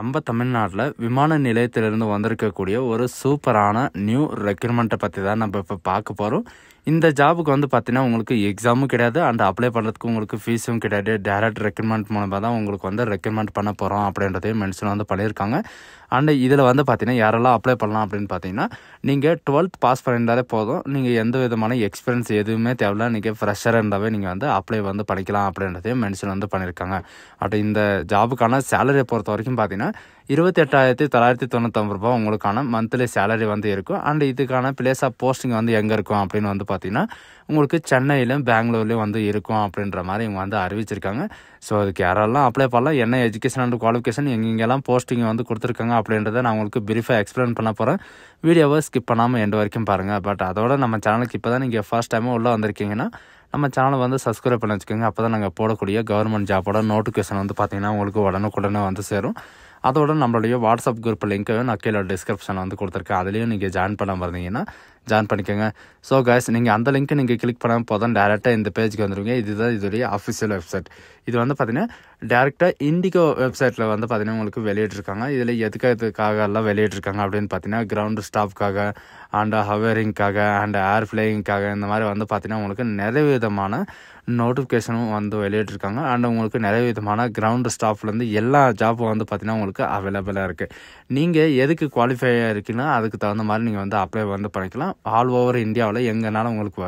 நம்ம தமிழ்நாட்டில் விமான நிலையத்திலிருந்து வந்திருக்கக்கூடிய ஒரு சூப்பரான நியூ ரெக்ரூட்மெண்ட்டை பற்றி தான் நம்ம இப்போ பார்க்க போகிறோம். இந்த ஜாபுக்கு பார்த்தீங்கன்னா உங்களுக்கு எக்ஸாமும் கிடையாது அண்ட் அப்ளை பண்ணுறதுக்கு உங்களுக்கு ஃபீஸும் கிடையாது. டைரக்ட் ரெக்ரூட்மெண்ட் மூலமாக தான் உங்களுக்கு ரெக்ரூட்மெண்ட் பண்ண போகிறோம் அப்படின்றதையும் மென்ஷன் பண்ணியிருக்காங்க. அண்ட் இதில் பார்த்தீங்கன்னா யாரெல்லாம் அப்ளை பண்ணலாம் அப்படின்னு பார்த்தீங்கன்னா நீங்கள் 12th பாஸ் பண்ணியிருந்தாலே போதும். நீங்கள் எந்த விதமான எக்ஸ்பீரியன்ஸ் எதுவுமே தேவையில்ல, நீங்கள் ஃப்ரெஷராக இருந்தாவே நீங்கள் அப்ளை பண்ணிக்கலாம் அப்படின்றதையும் மென்ஷன் பண்ணியிருக்காங்க. அட் இந்த ஜாபுக்கான சேலரியை பொறுத்த வரைக்கும் பார்த்தீங்கன்னா 28,999 ரூபா உங்களுக்கான மந்த்லி சேலரி இருக்கும். அண்ட் இதுக்கான பிளேஸ் ஆஃப் போஸ்டிங் எங்கே இருக்கும் அப்படின்னு பார்த்தீங்கன்னா உங்களுக்கு சென்னையிலும் பெங்களூர்லேயும் இருக்கும் அப்படின்ற மாதிரி இவங்க அறிவிச்சிருக்காங்க. ஸோ அதுக்கு யாரெல்லாம் அப்ளை பண்ணலாம், என்ன எஜுகேஷன் அண்ட் குவாலிஃபிகேஷன் எங்கெங்கெல்லாம் போஸ்டிங் கொடுத்துருக்காங்க அப்படின்றத நான் உங்களுக்கு பிரீஃபாக எக்ஸ்பிளைன் பண்ண போகிறேன். வீடியோவை ஸ்கிப் பண்ணாமல் எண்டு வரைக்கும் பாருங்கள். பட் அதோட நம்ம சேனலுக்கு இப்போ தான் நீங்கள் ஃபர்ஸ்ட் டைமாக உள்ளே வந்திருக்கீங்கன்னா நம்ம சேனலை சப்ஸ்கிரைப் பண்ணி வச்சுக்கோங்க. அப்போ தான் நாங்கள் போடக்கூடிய கவர்மெண்ட் ஜாபோட நோட்டிஃபிகேஷன் பார்த்தீங்கன்னா உங்களுக்கு உடனுக்குடனே சேரும். அதோட நம்மளுடைய வாட்ஸ்அப் குரூப் லிங்க்கை நான் கீழே டிஸ்கிரிப்ஷனில் கொடுத்துருக்கேன். அதுலேயும் நீங்கள் ஜாயின் பண்ண இருந்தீங்கன்னா ஜாயின் பண்ணிக்கோங்க. ஸோ கைஸ், நீங்கள் அந்த லிங்க்கை நீங்கள் கிளிக் பண்ணாமல் போதும் டேரெக்டாக இந்த பேஜுக்கு வந்துடுவீங்க. இதுதான் இதோடைய அஃபிஷியல் வெப்சைட். இது பார்த்தீங்கன்னா டேரெக்டாக இண்டிகோ வெப்சைட்டில் பார்த்தீங்கன்னா உங்களுக்கு வெளியிட்டிருக்காங்க. இதில் எதுக்காக எல்லாம் வெளியிட்டிருக்காங்க அப்படின்னு பார்த்தீங்கன்னா கிரவுண்டு ஸ்டாஃப்காக அண்ட் ஹவரிங்காக அண்ட் ஏர் ஃப்ளையிங்காக இந்த மாதிரி பார்த்தீங்கன்னா உங்களுக்கு நிறைய விதமான நோட்டிஃபிகேஷனும் வெளியிட்டிருக்காங்க. அண்ட் உங்களுக்கு நிறைய விதமான கிரவுண்டு ஸ்டாஃப்லேருந்து எல்லா ஜாப்பும் பார்த்தீங்கன்னா உங்களுக்கு அவைலபிளாக இருக்குது. நீங்கள் எதுக்கு குவாலிஃபையாக இருக்கீங்கன்னா அதுக்கு தகுந்த மாதிரி நீங்கள் அப்ளை பண்ணிக்கலாம். ஆல் ஓவர் இந்தியாவில் எங்கேனாலும் உங்களுக்கு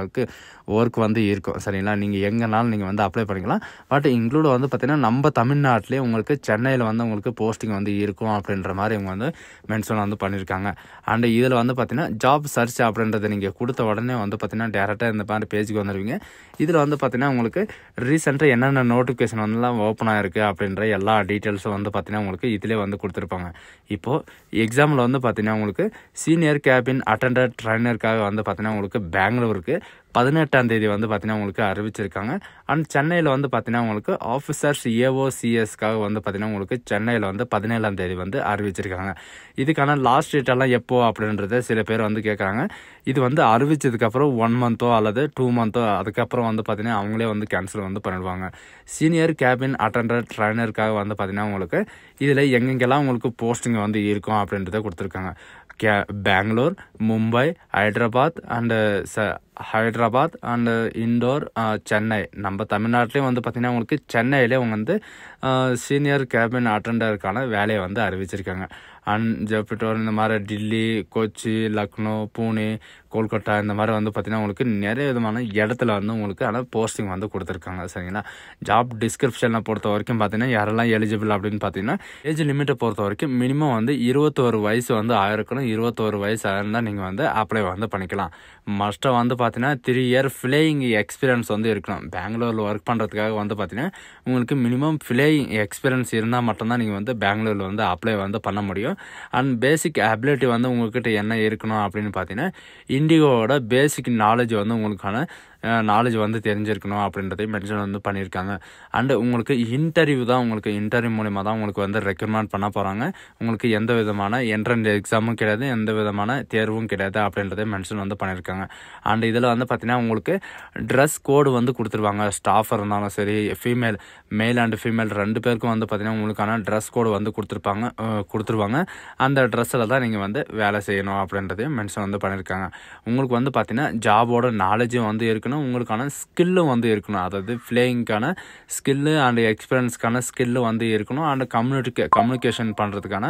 ஒர்க் இருக்கும். சரிங்களா, நீங்கள் எங்கேனாலும் நீங்கள் அப்ளை பண்ணிக்கலாம். பட் இன்க்ளூட் பார்த்தீங்கன்னா நம்ம தமிழ்நாட்டிலே உங்களுக்கு சென்னையில் உங்களுக்கு போஸ்டிங் இருக்கும் அப்படின்ற மாதிரி இவங்க மென்ஷன் பண்ணியிருக்காங்க. அண்ட் இதில் பார்த்தீங்கன்னா ஜாப் சர்ச் அப்படின்றத நீங்கள் கொடுத்த உடனே பார்த்தீங்கன்னா டேரெக்டாக இந்த மாதிரி பேஜுக்கு வந்துடுவீங்க. இதில் பார்த்தீங்கன்னா உங்களுக்கு ரீசெண்டாக என்னென்ன நோட்டிஃபிகேஷன் ஓப்பன் ஆகிருக்கு அப்படின்ற எல்லா டீட்டெயில்ஸும் பார்த்தீங்கன்னா உங்களுக்கு இதிலே கொடுத்துருப்பாங்க. இப்போது எக்ஸாம்பிள் பார்த்தீங்கன்னா உங்களுக்கு சீனியர் கேபின் அட்டெண்டர் ட்ரைனருக்காக பார்த்தீங்கன்னா உங்களுக்கு பெங்களூருக்கு 18ஆம் தேதி பார்த்தீங்கன்னா உங்களுக்கு அறிவிச்சிருக்காங்க. அண்ட் சென்னையில் பார்த்தீங்கன்னா உங்களுக்கு ஆஃபீஸர்ஸ் ஏஓசிஎஸ்க்காக பார்த்தீங்கன்னா உங்களுக்கு சென்னையில் 17ஆம் தேதி அறிவிச்சிருக்காங்க. இதுக்கான லாஸ்ட் டேட்டெல்லாம் எப்போ அப்படின்றத சில பேர் கேட்குறாங்க. இது அறிவிச்சதுக்கப்புறம் 1 மந்த்தோ அல்லது 2 மந்த்தோ அதுக்கப்புறம் பார்த்தீங்கன்னா அவங்களே கேன்சல் பண்ணிடுவாங்க. சீனியர் கேபின் அட்டெண்டர் ட்ரைனருக்காக பார்த்தீங்கன்னா உங்களுக்கு இதில் எங்கெங்கெல்லாம் உங்களுக்கு போஸ்டிங் இருக்கும் அப்படின்றத கொடுத்துருக்காங்க. பெங்களூர், மும்பை, ஹைதராபாத் அண்ட் இண்டோர், சென்னை. நம்ம தமிழ்நாட்டிலையும் பார்த்தீங்கன்னா உங்களுக்கு சென்னையிலே அவங்க சீனியர் கேபின் அட்டெண்டருக்கான வேலையை அறிவிச்சிருக்காங்க. அண்ட் ஜெப்டோர் இந்த மாதிரி டில்லி, கொச்சி, லக்னோ, பூனே, கொல்கட்டா இந்த மாதிரி பார்த்தீங்கன்னா உங்களுக்கு நிறைய விதமான இடத்துல உங்களுக்கு ஆனால் போஸ்டிங் கொடுத்துருக்காங்க. சரிங்களா, ஜாப் டிஸ்கிரிப்ஷனில் பொறுத்த வரைக்கும் பார்த்தீங்கன்னா யாரெல்லாம் எலிஜிபிள் அப்படின்னு பார்த்தீங்கன்னா ஏஜ் லிமிட்டை பொறுத்த வரைக்கும் மினிமம் 21 வயசு ஆயிருக்கணும். 21 வயசு ஆயிருந்தால் நீங்கள் அப்ளை பண்ணிக்கலாம். மஸ்ட்டாக பார்த்தீங்கன்னா 3 இயர் ஃப்ளையிங் எக்ஸ்பீரியன்ஸ் இருக்கணும். பெங்களூரில் ஒர்க் பண்ணுறதுக்காக பார்த்தீங்கன்னா உங்களுக்கு மினிமம் ஃப்ளையிங் எக்ஸ்பீரியன்ஸ் இருந்தால் மட்டும்தான் நீங்கள் பெங்களூரில் அப்ளை பண்ண முடியும். அண்ட் பேசிக் அபிலிட்டி உங்கள்கிட்ட என்ன இருக்கணும் அப்படின்னு பார்த்தீங்கன்னா இண்டிகோவோட பேசிக் நாலேஜ் உங்களுக்கான நாலேஜ் தெரிஞ்சிருக்கணும் அப்படின்றதையும் மென்ஷன் பண்ணியிருக்காங்க. அண்டு உங்களுக்கு இன்டர்வியூ தான் இன்டர்வியூ மூலிமா தான் உங்களுக்கு ரெக்ரூட்மெண்ட் பண்ண போகிறாங்க. உங்களுக்கு எந்த விதமான என்ட்ரன்ஸ் எக்ஸாமும் கிடையாது, எந்த விதமான தேர்வும் கிடையாது அப்படின்றதையும் மென்ஷன் பண்ணியிருக்காங்க. அண்ட் இதில் பார்த்தீங்கன்னா உங்களுக்கு ட்ரெஸ் கோடு கொடுத்துருவாங்க. ஸ்டாஃபாக இருந்தாலும் சரி, மேல் அண்ட் ஃபீமேல் 2 பேருக்கும் பார்த்தீங்கன்னா உங்களுக்கான ட்ரெஸ் கோடு கொடுத்துருவாங்க. அந்த ட்ரெஸ்ஸில் தான் நீங்கள் வேலை செய்யணும் அப்படின்றதையும் மென்ஷன் பண்ணியிருக்காங்க. உங்களுக்கு பார்த்தீங்கன்னா ஜாபோட நாலேஜும் இருக்கணும், உங்களுக்கான ஸ்கில்லும் இருக்கணும். அதாவது ஃப்ளையிங்கான ஸ்கில்லு அண்ட் எக்ஸ்பீரியன்ஸ்க்கான ஸ்கில்லு இருக்கணும். அண்ட் கம்யூனிகேஷன் பண்ணுறதுக்கான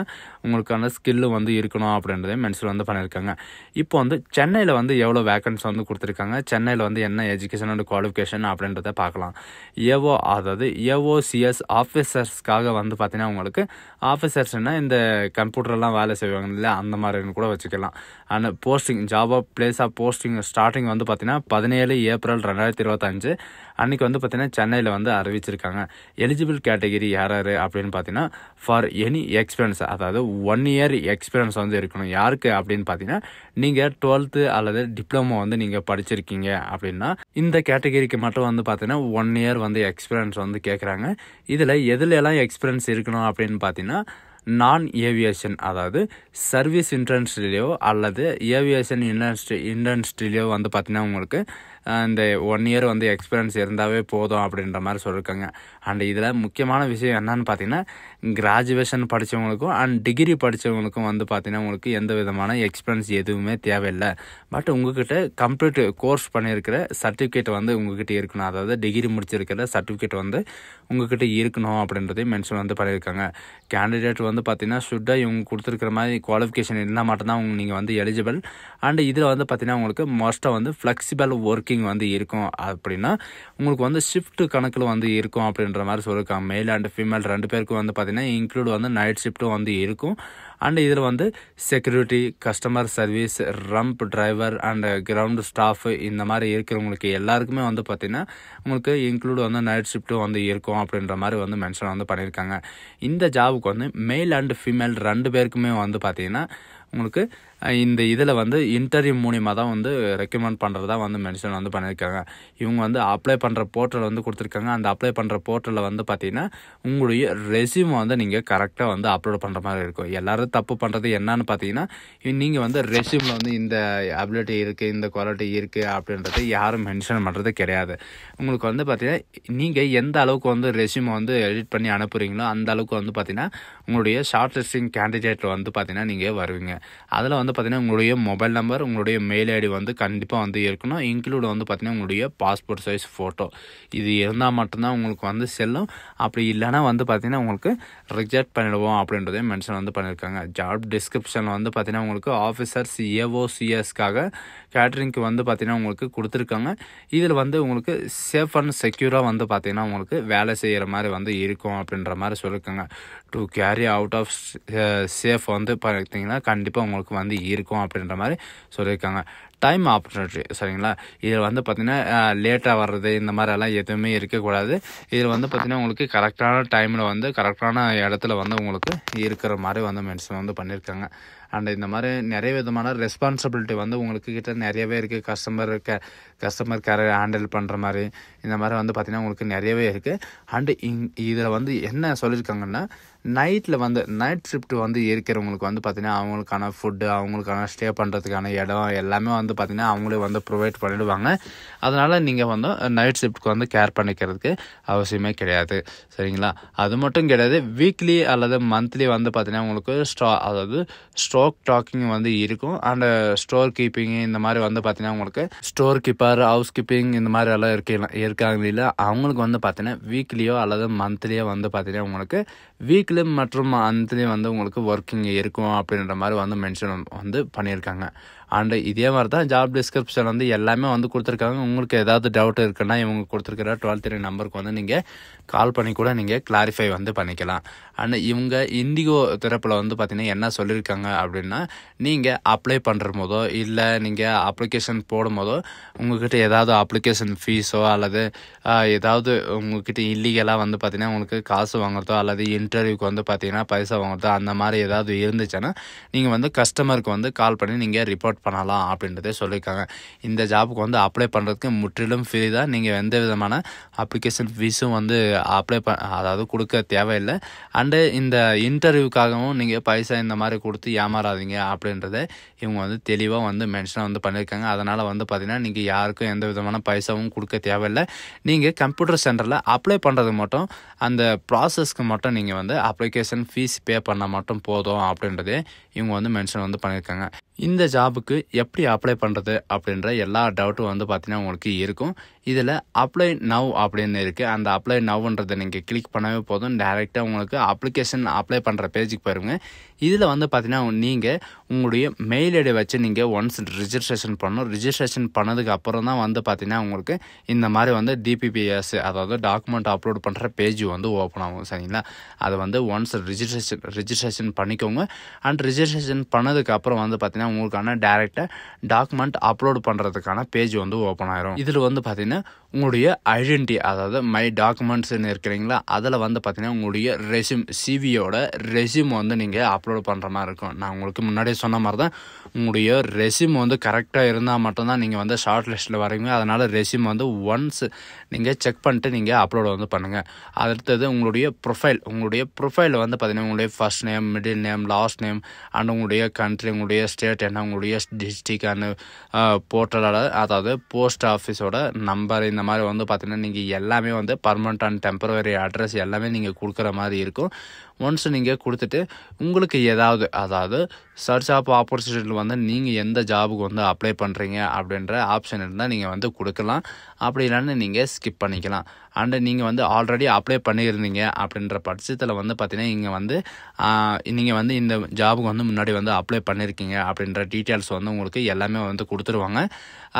உங்களுக்கான ஸ்கில்லு இருக்கணும் அப்படின்றதையும் மென்ஷன் பண்ணியிருக்காங்க. இப்போ சென்னையில் எவ்வளோ வேக்கன்ஸ் கொடுத்துருக்காங்க, சென்னையில் என்ன எஜுகேஷன் அண்ட் குவாலிஃபிகேஷன் அப்படின்றத பார்க்கலாம். அதாவது ஏஓசிஎஸ் ஆஃபீஸர்ஸ்க்காக பார்த்தீங்கன்னா உங்களுக்கு ஆஃபீஸர்ஸ்னால் இந்த கம்ப்யூட்டர்லாம் வேலை செய்வாங்க இல்லையா, அந்த மாதிரின்னு கூட வச்சுக்கலாம். And posting job of place of posting starting பார்த்தீங்கன்னா 17 ஏப்ரல் 2025 அன்றைக்கி பார்த்தீங்கன்னா சென்னையில் அறிவிச்சிருக்காங்க. எலிஜிபிள் கேட்டகிரி யார் அப்படின்னு பார்த்தீங்கன்னா ஃபார் எனி எக்ஸ்பீரியன்ஸ், அதாவது 1 இயர் எக்ஸ்பீரியன்ஸ் இருக்கணும். யாருக்கு அப்படின்னு பார்த்தீங்கன்னா நீங்கள் 12th அல்லது டிப்ளமோ நீங்கள் படிச்சிருக்கீங்க அப்படின்னா இந்த கேட்டகிரிக்கு மட்டும் பார்த்தீங்கன்னா 1 இயர் எக்ஸ்பீரியன்ஸ் கேட்குறாங்க. இதில் எதுலெல்லாம் எக்ஸ்பீரியன்ஸ் இருக்கணும் அப்படின்னு பார்த்தீங்கன்னா நான் ஏவியேஷன், அதாவது சர்வீஸ் இண்டஸ்ட்ரியிலையோ அல்லது ஏவியேஷன் இண்டஸ்ட்ரியிலையோ பார்த்தீங்கன்னா உங்களுக்கு இந்த 1 இயர் வந்து எக்ஸ்பீரியன்ஸ் இருந்தாவே போதும் அப்படின்ற மாதிரி சொல்லியிருக்காங்க. அண்ட் இதில் முக்கியமான விஷயம் என்னன்னு பார்த்தீங்கன்னா, கிராஜுவேஷன் படித்தவங்களுக்கும் அண்ட் டிகிரி படித்தவங்களுக்கும் வந்து பார்த்தீங்கன்னா உங்களுக்கு எந்த விதமான எக்ஸ்பீரியன்ஸ் எதுவுமே தேவையில்லை. பட் உங்ககிட்ட கம்ப்ளீட் கோர்ஸ் பண்ணியிருக்கிற சர்டிஃபிகேட் வந்து உங்ககிட்ட இருக்கணும். அதாவது டிகிரி முடிச்சிருக்கிற சர்டிஃபிகேட் வந்து உங்ககிட்ட இருக்கணும் அப்படின்றதையும் மென்ஷன் வந்து பண்ணியிருக்காங்க. கேண்டிடேட் வந்து பார்த்தீங்கன்னா ஷுட்டாக இவங்க கொடுத்துருக்கிற மாதிரி குவாலிஃபிகேஷன் இருந்தால் மட்டும்தான் நீங்கள் வந்து எலிஜிபிள். அண்ட் இதில் வந்து பார்த்தீங்கன்னா உங்களுக்கு மோஸ்ட்டாக வந்து ஃப்ளெக்சிபிள் ஒர்க்கிங் வந்து இருக்கும். அப்படின்னா உங்களுக்கு வந்து ஷிஃப்ட் கணக்கில் வந்து இருக்கும் அப்படின்ற மாதிரி சொல்லியிருக்காங்க. மேல் அண்ட் ஃபீமேல் 2 பேருக்கும் வந்து பார்த்தீங்கன்னா இன்க்ளூட் வந்து நைட் ஷிஃப்ட்டும் வந்து இருக்கும். அண்ட் இதில் வந்து security, customer service, rump driver and ground staff இந்த மாதிரி இருக்கிறவங்களுக்கு எல்லாருக்குமே வந்து பார்த்தீங்கன்னா உங்களுக்கு இன்க்ளூட் வந்து நைட் ஷிஃப்ட்டும் வந்து இருக்கும் அப்படின்ற மாதிரி வந்து மென்ஷன் வந்து பண்ணியிருக்காங்க. இந்த ஜாபுக்கு வந்து மேல் அண்ட் ஃபீமேல் 2 பேருக்குமே வந்து பார்த்தீங்கன்னா உங்களுக்கு இந்த இதில் வந்து இன்டர்வியூ மூலிமா தான் வந்து ரெக்கமெண்ட் பண்ணுறதா வந்து மென்ஷன் வந்து பண்ணியிருக்காங்க. இவங்க வந்து அப்ளை பண்ணுற போர்ட்டல் வந்து கொடுத்துருக்காங்க. அந்த அப்ளை பண்ணுற போர்ட்டலில் வந்து பார்த்தீங்கன்னா உங்களுடைய ரெஸ்யூம் வந்து நீங்கள் கரெக்டாக வந்து அப்லோட் பண்ணுற மாதிரி இருக்கும். எல்லோரும் தப்பு பண்ணுறது என்னன்னு பார்த்தீங்கன்னா, நீங்கள் வந்து ரெஸ்யூமில் வந்து இந்த அபிலிட்டி இருக்குது, இந்த குவாலிட்டி இருக்குது அப்படின்றது யாரும் மென்ஷன் பண்ணுறது கிடையாது. உங்களுக்கு வந்து பார்த்தீங்கன்னா நீங்கள் எந்த அளவுக்கு வந்து ரெஸ்யூமை வந்து எடிட் பண்ணி அனுப்புகிறீங்களோ அந்த அளவுக்கு வந்து பார்த்தீங்கன்னா உங்களுடைய ஷார்ட் லிஸ்டிங் கேண்டிடேட்டில் வந்து பார்த்தீங்கன்னா நீங்கள் வருவீங்க. அதில் வந்து பார்த்தீங்கன்னா உங்களுடைய மொபைல் நம்பர், உங்களுடைய மெயில் ஐடி வந்து கண்டிப்பாக வந்து இருக்கணும். இன்க்ளூட் வந்து பார்த்தீங்கன்னா உங்களுடைய பாஸ்போர்ட் சைஸ் ஃபோட்டோ இது இருந்தால் மட்டும்தான் உங்களுக்கு வந்து செல்லும். அப்படி இல்லைனா வந்து பார்த்தீங்கன்னா உங்களுக்கு ரிஜெக்ட் பண்ணிடுவோம் அப்படின்றதையும் மென்ஷன் வந்து பண்ணியிருக்காங்க. ஜாப் டிஸ்கிரிப்ஷன் வந்து பார்த்தீங்கன்னா உங்களுக்கு ஆஃபீஸர்ஸ் ஏஓசிஎஸ்க்காக கேட்டரிங்க்கு வந்து பார்த்தீங்கன்னா உங்களுக்கு கொடுத்துருக்காங்க. இதில் வந்து உங்களுக்கு சேஃப் அண்ட் செக்யூராக வந்து பார்த்தீங்கன்னா உங்களுக்கு வேலை செய்கிற மாதிரி வந்து இருக்கும் அப்படின்ற மாதிரி சொல்லியிருக்காங்க. To carry out of safe வந்து பார்த்தீங்கன்னா கண்டிப்பாக உங்களுக்கு வந்து இருக்கும் அப்படின்ற மாதிரி சொல்லியிருக்காங்க. டைம் ஆப்பர்ச்சுனிட்டி சரிங்களா, இதில் வந்து பார்த்திங்கன்னா லேட்டாக வர்றது இந்த மாதிரியெல்லாம் எதுவுமே இருக்கக்கூடாது. இதில் வந்து பார்த்திங்கன்னா உங்களுக்கு கரெக்டான டைமில் வந்து கரெக்டான இடத்துல வந்து உங்களுக்கு இருக்கிற மாதிரி வந்து மென்ஷன் வந்து பண்ணியிருக்காங்க. அண்ட் இந்த மாதிரி நிறைய விதமான ரெஸ்பான்சிபிலிட்டி வந்து உங்களுக்கு கிட்ட நிறையவே இருக்குது. கஸ்டமர் கேரை ஹேண்டில் பண்ணுற மாதிரி இந்த மாதிரி வந்து பார்த்திங்கன்னா உங்களுக்கு நிறையவே இருக்குது. அண்டு இதில் வந்து என்ன சொல்லியிருக்காங்கன்னா, நைட்டில் வந்து நைட் ஷிஃப்ட் வந்து இருக்கிறவங்களுக்கு வந்து பார்த்திங்கன்னா அவங்களுக்கான ஃபுட்டு, அவங்களுக்கான ஸ்டே பண்ணுறதுக்கான இடம் எல்லாமே வந்து பார்த்திங்கன்னா அவங்களே வந்து ப்ரொவைட் பண்ணிவிடுவாங்க. அதனால் நீங்கள் வந்து நைட் ஷிஃப்ட்டுக்கு வந்து கேர் பண்ணிக்கிறதுக்கு அவசியமே கிடையாது சரிங்களா. அது மட்டும் கிடையாது, வீக்லி அல்லது மந்த்லி வந்து பார்த்திங்கன்னா உங்களுக்கு அதாவது ஸ்டாக் டாக்கிங் வந்து இருக்கும். அண்ட் ஸ்டோர் கீப்பிங் இந்த மாதிரி வந்து பார்த்திங்கன்னா உங்களுக்கு ஸ்டோர் கீப்பர், ஹவுஸ் கீப்பிங் இந்த மாதிரி எல்லாம் இருக்காங்க இல்லை, அவங்களுக்கு வந்து பார்த்தீங்கன்னா வீக்லியோ அல்லது மந்த்லியோ வந்து பார்த்தீங்கன்னா உங்களுக்கு வீக்லி மற்றும் மந்த்லி வந்து உங்களுக்கு ஒர்க்கிங் இருக்கும் அப்படின்ற மாதிரி வந்து மென்ஷன் வந்து பண்ணியிருக்காங்க. அண்டு இதே மாதிரி தான் ஜாப் டிஸ்கிரிப்ஷன் வந்து எல்லாமே வந்து கொடுத்துருக்காங்க. உங்களுக்கு ஏதாவது டவுட் இருக்குன்னா இவங்க கொடுத்துருக்கிற 12 நம்பருக்கு வந்து நீங்கள் கால் பண்ணி கூட நீங்கள் கிளாரிஃபை வந்து பண்ணிக்கலாம். அண்ட் இவங்க இண்டிகோ தரப்பில் வந்து பார்த்தீங்கன்னா என்ன சொல்லியிருக்காங்க அப்படின்னா, நீங்கள் அப்ளை பண்ணுற போதோ இல்லை நீங்கள் அப்ளிகேஷன் போடும் போதோ உங்கள்கிட்ட ஏதாவது அப்ளிகேஷன் ஃபீஸோ அல்லது ஏதாவது உங்கள்கிட்ட இல்லீகலாக வந்து பார்த்தீங்கன்னா உங்களுக்கு காசு வாங்குறதோ அல்லது இன்டர்வியூக்கு வந்து பார்த்தீங்கன்னா பைசா வாங்குறதோ அந்த மாதிரி ஏதாவது இருந்துச்சுன்னா நீங்கள் வந்து கஸ்டமருக்கு வந்து கால் பண்ணி நீங்கள் ரிப்போர்ட் பண்ணலாம் அப்படின்றதே சொல்லியிருக்காங்க. இந்த ஜாபுக்கு வந்து அப்ளை பண்ணுறதுக்கு முற்றிலும் ஃப்ரீ தான். நீங்கள் எந்த விதமான அப்ளிகேஷன் ஃபீஸும் வந்து அதாவது கொடுக்க தேவையில்லை. அண்டு இந்த இன்டர்வியூக்காகவும் நீங்கள் பைசா இந்த மாதிரி கொடுத்து ஏமாறாதீங்க அப்படின்றத இவங்க வந்து தெளிவாக வந்து மென்ஷன் வந்து பண்ணியிருக்காங்க. அதனால் வந்து பார்த்தீங்கன்னா நீங்கள் யாருக்கும் எந்த விதமான பைசாவும் கொடுக்க தேவையில்லை. நீங்கள் கம்ப்யூட்டர் சென்டரில் அப்ளை பண்ணுறது மட்டும் அந்த ப்ராசஸ்க்கு மட்டும் நீங்கள் வந்து அப்ளிகேஷன் ஃபீஸ் பே பண்ணால் மட்டும் போதும் அப்படின்றதே இவங்க வந்து மென்ஷன் வந்து பண்ணியிருக்காங்க. இந்த ஜாபுக்கு எப்படி அப்ளை பண்ணுறது அப்படின்ற எல்லா டவுட்டும் வந்து பார்த்தீங்கன்னா உங்களுக்கு இருக்கும். இதில் அப்ளை நவ் அப்படின்னு இருக்குது. அந்த அப்ளை நவ்ன்றதை நீங்கள் கிளிக் பண்ணவே போதும், டைரெக்டாக உங்களுக்கு அப்ளிகேஷன் அப்ளை பண்ணுற பேஜுக்கு போயிருங்க. இதில் வந்து பார்த்தீங்கன்னா நீங்கள் உங்களுடைய மெயில் ஐடி வச்சு நீங்கள் ஒன்ஸ் ரிஜிஸ்ட்ரேஷன் பண்ணணும். ரிஜிஸ்ட்ரேஷன் பண்ணதுக்கு அப்புறம் தான் வந்து பார்த்தீங்கன்னா உங்களுக்கு இந்த மாதிரி வந்து டிபிபிஎஸ் அதாவது டாக்குமெண்ட் அப்லோட் பண்ணுற பேஜ் வந்து ஓப்பன் ஆகும் சரிங்களா. அதை வந்து ஒன்ஸ் ரிஜிஸ்ட்ரேஷன் பண்ணிக்கோங்க. அண்ட் ரிஜிஸ்ட்ரேஷன் பண்ணதுக்கு அப்புறம் வந்து பார்த்தீங்கன்னா உங்களுக்கான டைரெக்டாக டாக்குமெண்ட் அப்லோட் பண்ணுறதுக்கான பேஜ் வந்து ஓப்பன் ஆயிரும். இதில் வந்து பார்த்தீங்கன்னா உங்களுடைய ஐடென்டிட்டி அதாவது மை டாக்குமெண்ட்ஸ்ன்னு இருக்கிறீங்களா, அதில் வந்து பார்த்தீங்கன்னா உங்களுடைய சிவியோட ரெஸ்யூம் வந்து நீங்கள் அப்லோட் பண்ணுற மாதிரி இருக்கும். நான் உங்களுக்கு முன்னாடியே சொன்ன மாதிரி தான் உங்களுடைய ரெஸ்யூம் வந்து கரெக்டாக இருந்தால் மட்டும்தான் நீங்கள் வந்து ஷார்ட் லிஸ்ட்டில் வரீங்க. அதனால் ரெஸ்யூம் வந்து ஒன்ஸ் நீங்கள் செக் பண்ணிட்டு நீங்கள் அப்லோட் வந்து பண்ணுங்கள். அடுத்தது உங்களுடைய ப்ரொஃபைல் வந்து பார்த்தீங்கன்னா உங்களுடைய first name, middle name, last name and உங்களுடைய கண்ட்ரி, உங்களுடைய ஸ்டேட் என்ன, உங்களுடைய டிஸ்ட்ரிக்ட் அண்ட் போர்ட்டலோட அதாவது போஸ்ட் ஆஃபீஸோட நம்பர் இந்த மாதிரி வந்து பார்த்தீங்கன்னா நீங்கள் எல்லாமே வந்து பர்மனெண்ட் அண்ட் டெம்பரவரி அட்ரஸ் எல்லாமே நீங்கள் கொடுக்குற மாதிரி இருக்கும். ஒன்ஸ் நீங்கள் கொடுத்துட்டு உங்களுக்கு ஏதாவது அதாவது சர்ச் ஆஃப் ஆப்பர்ச்சுனிட்டியில் வந்து நீங்கள் எந்த ஜாபுக்கு வந்து அப்ளை பண்ணுறீங்க அப்படின்ற ஆப்ஷன் இருந்தால் நீங்கள் வந்து கொடுக்கலாம். அப்படி இல்லைன்னு நீங்கள் ஸ்கிப் பண்ணிக்கலாம். அண்டு நீங்கள் வந்து ஆல்ரெடி அப்ளை பண்ணியிருந்தீங்க அப்படின்ற பட்சத்தில் வந்து பார்த்தீங்கன்னா நீங்கள் வந்து இந்த ஜாபுக்கு வந்து முன்னாடி வந்து அப்ளை பண்ணியிருக்கீங்க அப்படின்ற டீட்டெயில்ஸ் வந்து உங்களுக்கு எல்லாமே வந்து கொடுத்துருவாங்க.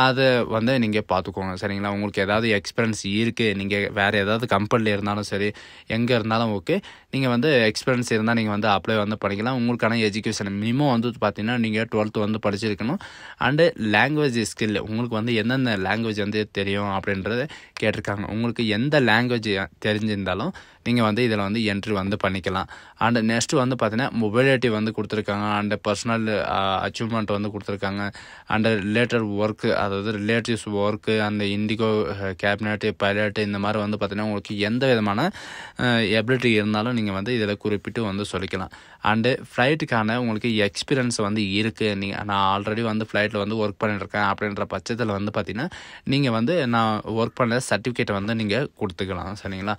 அதை வந்து நீங்கள் பார்த்துக்கோங்க சரிங்களா. உங்களுக்கு ஏதாவது எக்ஸ்பீரியன்ஸ் இருக்குது, நீங்கள் வேறு ஏதாவது கம்பெனியில் இருந்தாலும் சரி, எங்கே இருந்தாலும் ஓகே, நீங்கள் வந்து எக்ஸ்பீரியன்ஸ் இருந்தால் நீங்கள் வந்து அப்ளை வந்து பண்ணிக்கலாம். உங்களுக்கான எஜுகேஷன் மினிமம் வந்து பார்த்தீங்கன்னா நீங்கள் 12th வந்து படிச்சிருக்கணும். அண்டு லாங்குவேஜ் ஸ்கில் உங்களுக்கு வந்து எந்தெந்த லாங்குவேஜ் வந்து தெரியும் அப்படின்றத கேட்டிருக்காங்க. உங்களுக்கு எந்த லாங்குவேஜ் தெரிஞ்சிருந்தாலும் நீங்கள் வந்து இதில் வந்து என்ட்ரி வந்து பண்ணிக்கலாம். அண்டு நெக்ஸ்ட்டு வந்து பார்த்தீங்கன்னா மொபிலிட்டி வந்து கொடுத்துருக்காங்க. அண்டு பர்சனல் அச்சீவ்மெண்ட் வந்து கொடுத்துருக்காங்க. அண்டு ரிலேட்டட் ஒர்க்கு அதாவது ரிலேட்டிவ்ஸ் ஒர்க்கு அந்த இண்டிகோ கேபினட் பைலட் இந்த மாதிரி வந்து பார்த்தீங்கன்னா உங்களுக்கு எந்த விதமான எபிலிட்டி இருந்தாலும் நீங்கள் வந்து இதில் குறிப்பிட்டு வந்து சொல்லிக்கலாம். அண்டு ஃப்ளைட்டுக்கான உங்களுக்கு எக்ஸ்பீரியன்ஸ் வந்து இருக்குது, நான் ஆல்ரெடி வந்து ஃப்ளைட்டில் வந்து ஒர்க் பண்ணிட்டுருக்கேன் அப்படின்ற பட்சத்தில் வந்து பார்த்தீங்கன்னா நீங்கள் வந்து நான் ஒர்க் பண்ண சர்டிஃபிகேட்டை வந்து நீங்கள் கொடுத்துக்கலாம் சரிங்களா.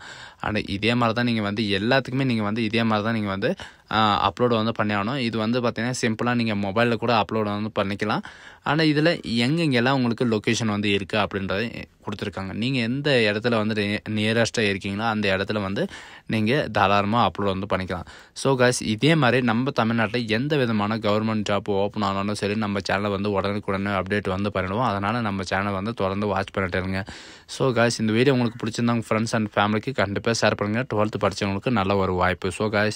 அண்டு இதே மாதிரி தான் நீங்கள் வந்து எல்லாத்துக்குமே நீங்கள் வந்து இதே மாதிரி தான் நீங்கள் வந்து அப்லோடு வந்து பண்ணி ஆகணும். இது வந்து பார்த்தீங்கன்னா சிம்பிளாக நீங்கள் மொபைலில் கூட அப்லோடு வந்து பண்ணிக்கலாம். ஆனால் இதில் எங்கெங்கெல்லாம் உங்களுக்கு லொக்கேஷன் வந்து இருக்குது அப்படின்றத கொடுத்துருக்காங்க. நீங்கள் எந்த இடத்துல வந்து நியரஸ்ட்டாக இருக்கீங்களோ அந்த இடத்துல வந்து நீங்கள் தாராளமாக அப்லோட் வந்து பண்ணிக்கலாம். ஸோ கைஸ் இதே மாதிரி நம்ம தமிழ்நாட்டில் எந்த விதமான கவர்மெண்ட் ஜாப் ஓப்பன் ஆனாலும் சரி நம்ம சேனலை வந்து உடனுக்குடனே அப்டேட் வந்து பண்ணிடுவோம். அதனால் நம்ம சேனலை வந்து தொடர்ந்து வாட்ச் பண்ணிட்டு இருங்க. ஸோ கைஸ் இந்த வீடியோ உங்களுக்கு பிடிச்சிருந்தாங்க ஃப்ரெண்ட்ஸ் அண்ட் ஃபேமிலிக்கு கண்டிப்பாக ஷேர் பண்ணுங்கள். 12th படித்தவங்களுக்கு நல்ல ஒரு வாய்ப்பு. So guys